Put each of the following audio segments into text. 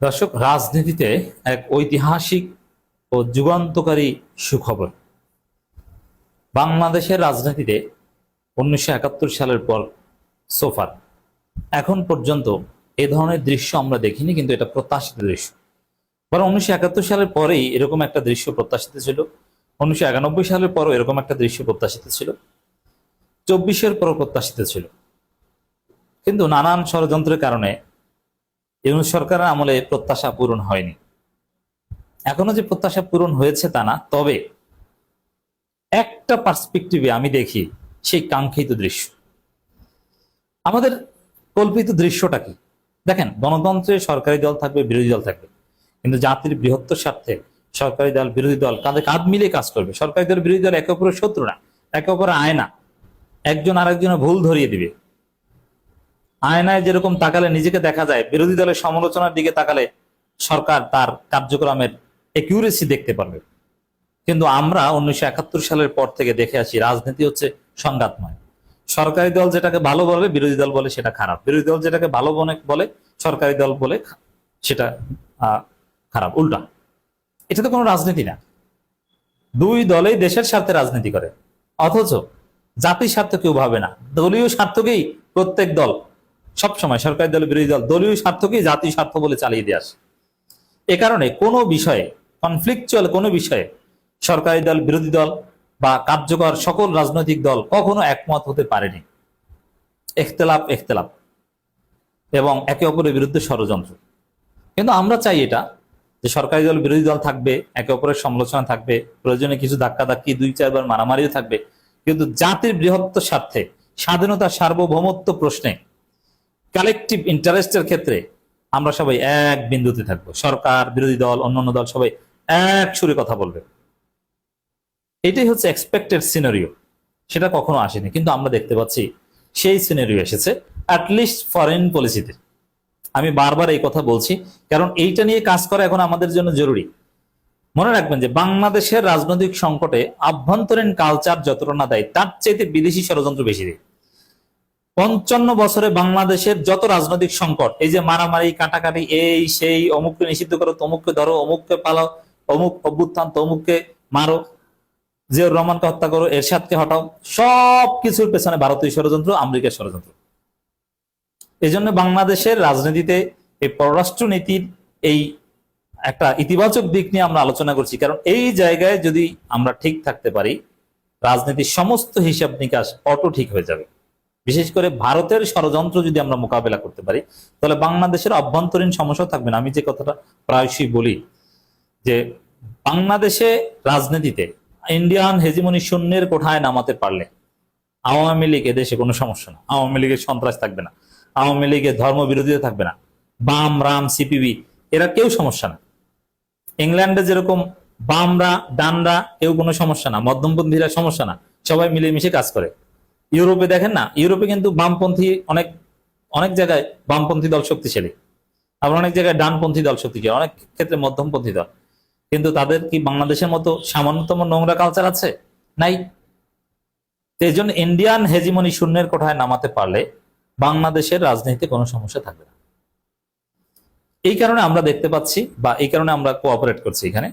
দর্শক, রাজনীতিতে এক ঐতিহাসিক ও যুগান্তকারী সুখবর। বাংলাদেশের রাজনীতিতে 1971 সালের পর সোফার এখন পর্যন্ত এ ধরনের দৃশ্য আমরা দেখিনি, কিন্তু এটা প্রত্যাশিত দৃশ্য। বরং 1971 সালের পরেই এরকম একটা দৃশ্য প্রত্যাশিত ছিল, 1991 সালের পরও এরকম একটা দৃশ্য প্রত্যাশিত ছিল, 24-এর পরও প্রত্যাশিত ছিল। কিন্তু নানান ষড়যন্ত্রের কারণে ইউনূস সরকারের আমলে প্রত্যাশা পূরণ হয়নি। এখনো যে প্রত্যাশা পূরণ হয়েছে তা না, তবে একটা পার্সপেক্টিভে আমি দেখি সেই কাঙ্ক্ষিত দৃশ্য। আমাদের কল্পিত দৃশ্যটা কি দেখেন, গণতন্ত্রে সরকারি দল থাকবে, বিরোধী দল থাকবে, কিন্তু জাতির বৃহত্তর স্বার্থে সরকারি দল বিরোধী দল কাঁধে কাঁধ মিলিয়ে কাজ করবে। সরকারি দল বিরোধী দল একে অপরের শত্রু না, একে অপরের আয়না, একজন আরেকজনের ভুল ধরিয়ে দিবে। আয়নায় যেরকম তাকালে নিজেকে দেখা যায়, বিরোধী দলের সমালোচনার দিকে তাকালে সরকার তার কার্যক্রমের একিউরেসি দেখতে পারবে। কিন্তু আমরা 1971 সালের পর থেকে দেখে আসি, রাজনীতি হচ্ছে সংঘাতময়। সরকারি দল যেটাকে ভালো বলে, বিরোধী দল বলে সেটা খারাপ। বিরোধী দল যেটাকে ভালো বলে, সরকারি দল বলে সেটা খারাপ, উল্টা। এটা তো কোনো রাজনীতি না। দুই দলেই দেশের স্বার্থে রাজনীতি করে, অথচ জাতির স্বার্থ কেউ ভাবে না। দলীয় স্বার্থকেই প্রত্যেক দল সবসময়, সরকারি দল বিরোধী দল, দলীয় স্বার্থকেই জাতীয় স্বার্থ বলে চালিয়ে দিয়ে আসে। এ কারণে কোনো বিষয়ে, কনফ্লিকচুয়াল কোনো বিষয়ে সরকারি দল বিরোধী দল বা কার্যকর সকল রাজনৈতিক দল কখনো একমত হতে পারেনি। এখতেলাফ এবং একে অপরের বিরুদ্ধে ষড়যন্ত্র। কিন্তু আমরা চাই এটা, যে সরকারি দল বিরোধী দল থাকবে, একে অপরের সমালোচনা থাকবে, প্রয়োজনে কিছু ধাক্কাধাক্কি, 2-4 বার মারামারিও থাকবে, কিন্তু জাতির বৃহত্তর স্বার্থে, স্বাধীনতা সার্বভৌমত্ব প্রশ্নে, কালেকটিভ ইন্টারেস্টের ক্ষেত্রে আমরা সবাই এক বিন্দুতে থাকবো। সরকার, বিরোধী দল, অন্যান্য দল সবাই এক সুরে কথা বলবে। এটাই হচ্ছে এক্সপেক্টেড সিনারিও। সেটা কখনো আসেনি, কিন্তু আমরা দেখতে পাচ্ছি সেই সিনারিও এসেছে, অ্যাটলিস্ট ফরেন পলিসিতে। আমি বারবার এই কথা বলছি, কারণ এইটা নিয়ে কাজ করা এখন আমাদের জন্য জরুরি। মনে রাখবেন যে বাংলাদেশের রাজনৈতিক সংকটে আভ্যন্তরীণ কালচার যতটা না দেয়, তার চাইতে বিদেশি ষড়যন্ত্র বেশি দেয়। 55 বছরে বাংলাদেশের যত রাজনৈতিক সংকট, এই যে মারামারি, কাটাকাটি, এই সেই, অমুককে নিষিদ্ধ করো, তমুককে ধরো, অমুককে পালাও, অমুক অভ্যুত্থান, তমুককে মারো, জিয়াউর রহমানকে হত্যা করো, এরশাদকে হটাও, সব কিছুর পেছনে ভারতীয় ষড়যন্ত্র, আমেরিকার ষড়যন্ত্র। এই জন্য বাংলাদেশের রাজনীতিতে এই পররাষ্ট্র নীতির এই একটা ইতিবাচক দিক নিয়ে আমরা আলোচনা করছি, কারণ এই জায়গায় যদি আমরা ঠিক থাকতে পারি, রাজনীতির সমস্ত হিসাব নিকাশ অটো ঠিক হয়ে যাবে। বিশেষ করে ভারতের ষড়যন্ত্র যদি আমরা মোকাবেলা করতে পারি, তাহলে বাংলাদেশের অভ্যন্তরীণ সমস্যা থাকবে না। আমি যে কথাটা প্রায়শই বলি, যে বাংলাদেশে রাজনীতিতে ইন্ডিয়ান হেজিমনি শূন্যের কোঠায় নামাতে পারলে আওয়ামী লীগ এদেশে কোনো সমস্যা না। আওয়ামী লীগের সন্ত্রাস থাকবে না, আওয়ামী লীগের ধর্ম বিরোধিতা থাকবে না, বাম, রাম, সিপিবি এরা কেউ সমস্যা না। ইংল্যান্ডে যেরকম বামরা, ডানরা কেউ কোনো সমস্যা না, মধ্যমপন্থীরা সমস্যা না, সবাই মিলেমিশে কাজ করে। ইউরোপে দেখেন না, ইউরোপে কিন্তু বামপন্থী অনেক অনেক জায়গায় বামপন্থী দল শক্তিশালী, আবার অনেক জায়গায় ডানপন্থী দল শক্তিশালী, অনেক ক্ষেত্রে মধ্যমপন্থী দল। কিন্তু তাদের কি বাংলাদেশের মতো সামান্যতম নোংরা কালচার আছে? নাই। এই জন্য ইন্ডিয়ান হেজিমনি শূন্যের কোঠায় নামাতে পারলে বাংলাদেশের রাজনীতিতে কোনো সমস্যা থাকবে না। এই কারণে আমরা দেখতে পাচ্ছি, বা এই কারণে আমরা কোঅপারেট করছি। এখানে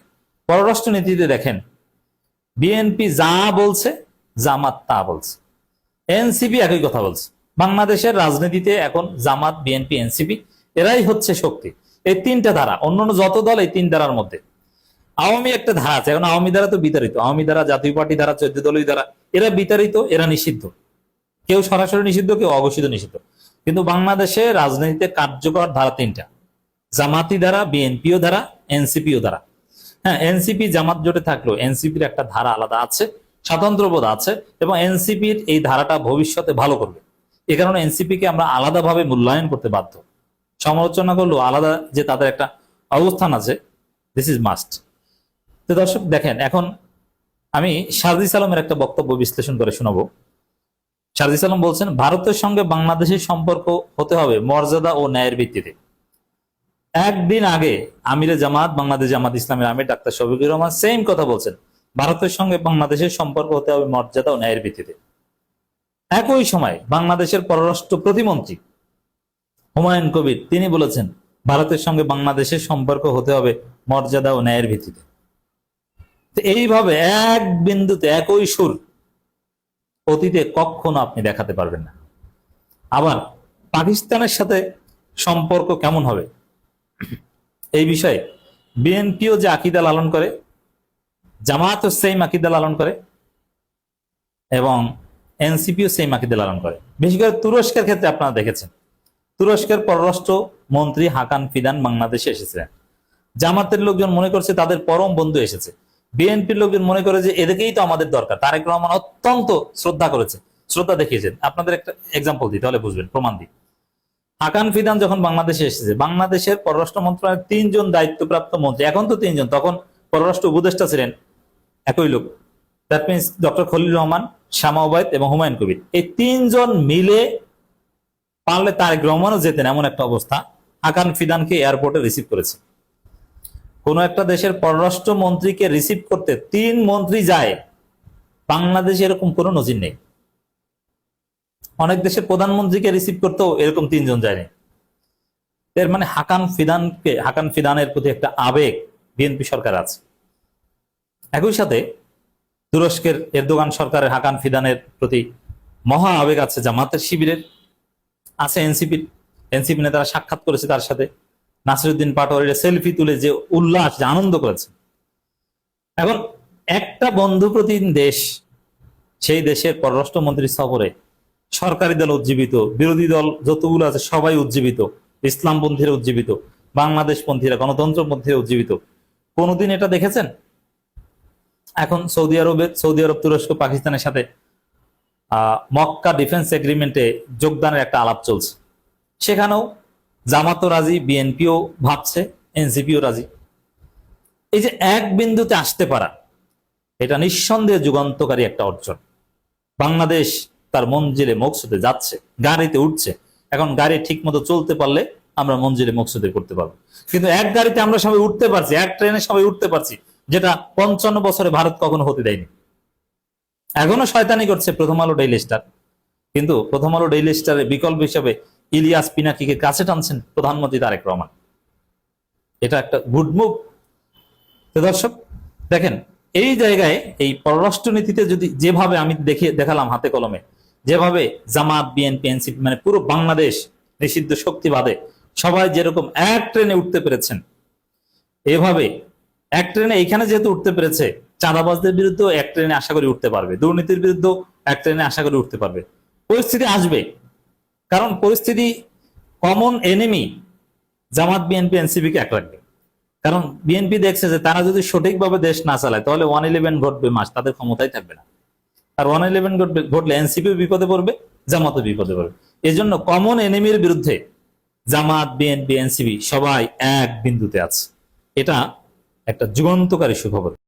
পররাষ্ট্র নীতিতে দেখেন, বিএনপি যা বলছে, জামাত তা বলছে, এনসিপি একই কথা বলছে। বাংলাদেশের রাজনীতিতে এখন জামাত, বিএনপি, এনসিপি এরাই হচ্ছে শক্তি। এই তিনটা ধারা, অন্যান্য যত দল এই তিন ধারার মধ্যে। আওয়ামী একটা ধারা আছে, এখন আওয়ামী ধারা তো বিতাড়িত, আওয়ামী ধারা, জাতীয় পার্টি ধারা, 14 দলীয় ধারা, এরা বিতাড়িত, এরা নিষিদ্ধ। কেউ সরাসরি নিষিদ্ধ, কেউ অঘোষিত নিষিদ্ধ। কিন্তু বাংলাদেশে রাজনীতিতে কার্যকর ধারা তিনটা, জামাতি ধারা, বিএনপিও ধারা, এনসিপিও ধারা। হ্যাঁ, এনসিপি জামাত জোটে থাকলেও এনসিপির একটা ধারা আলাদা আছে, স্বাতন্ত্র্যবোধ আছে, এবং এনসিপির এই ধারাটা ভবিষ্যতে ভালো করবে। এ কারণে এনসিপি কে আমরা আলাদাভাবে মূল্যায়ন করতে বাধ্য। সমালোচনা করলেও আলাদা যে তাদের একটা অবস্থান আছে, দিস ইজ মাস্ট। তো দর্শক দেখেন, এখন আমি সারজিস আলমের একটা বক্তব্য বিশ্লেষণ করে শোনাবো। সারজিস আলম বলছেন, ভারতের সঙ্গে বাংলাদেশের সম্পর্ক হতে হবে মর্যাদা ও ন্যায়ের ভিত্তিতে। একদিন আগে আমিরে জামাত, বাংলাদেশ জামাত ইসলামের আমির ডাক্তার শফিকুর রহমান সেম কথা বলছেন, ভারতের সঙ্গে বাংলাদেশের সম্পর্ক হতে হবে মর্যাদা ও ন্যায়ের ভিত্তিতে। একই সময় বাংলাদেশের পররাষ্ট্র প্রতিমন্ত্রী হুমায়ুন কবির তিনি বলেছেন, ভারতের সঙ্গে বাংলাদেশের সম্পর্ক হতে হবে মর্যাদা ও ন্যায়ের ভিত্তিতে। তো এইভাবে এক বিন্দুতে একই সুর অতীতে কখনো আপনি দেখাতে পারবেন না। আবার পাকিস্তানের সাথে সম্পর্ক কেমন হবে এই বিষয়ে বিএনপিও যে আকীদা লালন করে, জামায়াতও সেম আকীদা লালন করে এবং এনসিপিও সেম আকীদা লালন করে। বিশেষ করে তুরস্কের ক্ষেত্রে আপনারা দেখেছেন, তুরস্কের পররাষ্ট্র মন্ত্রী হাকান ফিদান বাংলাদেশে এসেছিলেন। জামাতের লোকজন মনে করছে তাদের পরম বন্ধু এসেছে, বিএনপির লোকজন মনে করে যে এদেরকেই তো আমাদের দরকার। তারেক রহমান অত্যন্ত শ্রদ্ধা করেছে, শ্রদ্ধা দেখিয়েছেন। আপনাদের একটা এক্সাম্পল দিই, তাহলে বুঝবেন, প্রমাণ দিই। হাকান ফিদান যখন বাংলাদেশে এসেছে, বাংলাদেশের পররাষ্ট্র মন্ত্রণালয়ের 3 জন দায়িত্বপ্রাপ্ত মন্ত্রী, এখন তো 3 জন, তখন পররাষ্ট্র উপদেষ্টা ছিলেন একই লোক, that means doctor Khalil Rahman, Shama Obaid এবং হুমায়ুন কবির। এই 3 জন মিলে পারলে তারেক রহমানও যেতেন এমন একটা অবস্থা। হাকান ফিদানকে এয়ারপোর্টে রিসিভ করেছে। কোন একটা দেশের পররাষ্ট্র মন্ত্রীকে রিসিভ করতে 3 মন্ত্রী যায়, বাংলাদেশে এরকম কোনো নজির নেই। অনেক দেশের প্রধানমন্ত্রীকে রিসিভ করতেও এরকম 3 জন যায়নি। এর মানে হাকান ফিদানের প্রতি একটা আবেগ বিএনপি সরকার আছে। একই সাথে তুরস্কের এরদোগান সরকারের হাকান ফিদানের প্রতি মহা আবেগ আছে জামাতের শিবিরের, আছে এনসিপি নেতারা সাক্ষাৎ করেছে তার সাথে, নাসিরউদ্দিন পাটোয়ারির সেলফি তুলে যে উল্লাস, যে আনন্দ করেছে। এখন একটা বন্ধুপ্রতিম দেশ, সেই দেশের পররাষ্ট্রমন্ত্রী সফরে সরকারি দল উজ্জীবিত, বিরোধী দল যতগুলো আছে সবাই উজ্জীবিত, ইসলামপন্থীরা উজ্জীবিত, বাংলাদেশপন্থীরা, গণতন্ত্রপন্থীরা উজ্জীবিত। কোনোদিন এটা দেখেছেন? এখন সৌদি আরব, তুরস্ক, পাকিস্তানের সাথে মক্কা ডিফেন্স এগ্রিমেন্টে যোগদানের একটা আলাপ চলছে। সেখানেও জামাতও রাজি, বিএনপিও ভাবছে, এনসিপিও রাজি। এই যে এক বিন্দুতে আসতে পারা, এটা নিঃসন্দেহে যুগান্তকারী একটা অর্জন। বাংলাদেশ তার মঞ্জিলে মকসুদে যাচ্ছে, গাড়িতে উঠছে। এখন গাড়ি ঠিক মতো চলতে পারলে আমরা মঞ্জিলে মকসুদে করতে পারবো। কিন্তু এক গাড়িতে আমরা সবাই উঠতে পারছি, এক ট্রেনে সবাই উঠতে পারছি, যেটা 55 বছরে ভারত কখনো হতে দেয়নি। এখনো শয়তানি করছে প্রথম আলো ডেইলি স্টার, কিন্তু প্রথম আলো ডেইলি স্টারের বিকল্প হিসেবে ইলিয়াস পিনাকিকে কাছে টানছেন প্রধানমন্ত্রী তারেক রহমান। এটা একটা গুড মুভ। তো দর্শক দেখেন, এই জায়গায় এই পররাষ্ট্রনীতিতে যদি যেভাবে আমি দেখালাম হাতে কলমে, যেভাবে জামাত, বিএনপি, এনসিপি মানে পুরো বাংলাদেশ নিষিদ্ধ শক্তিবাদে সবাই যেরকম এক ট্রেনে উঠতে পেরেছেন, এভাবে এক ট্রেনে এখানে যেহেতু উঠতে পেরেছে, চাঁদাবাজদের বিরুদ্ধেও এক ট্রেনে আশা করি উঠতে পারবে, দুর্নীতির বিরুদ্ধেও এক ট্রেনে আশা করি উঠতে পারবে। পরিস্থিতি আসবে, কারণ পরিস্থিতি কমন এনিমি জামাত, বিএনপি, এনসিপি কে এক রাখবে। কারণ বিএনপি দেখছে যে তারা যদি সঠিকভাবে দেশ না চালায়, তাহলে 111 ঘটবে মাস, তাদের ক্ষমতাই থাকবে না। আর 111 ঘটলে এনসিপিও বিপদে পড়বে, জামাতও বিপদে পড়বে। এই জন্য কমন এনিমির বিরুদ্ধে জামাত, বিএনপি, এনসিপি সবাই এক বিন্দুতে আছে। এটা একটা যুগান্তকারী সুখবর।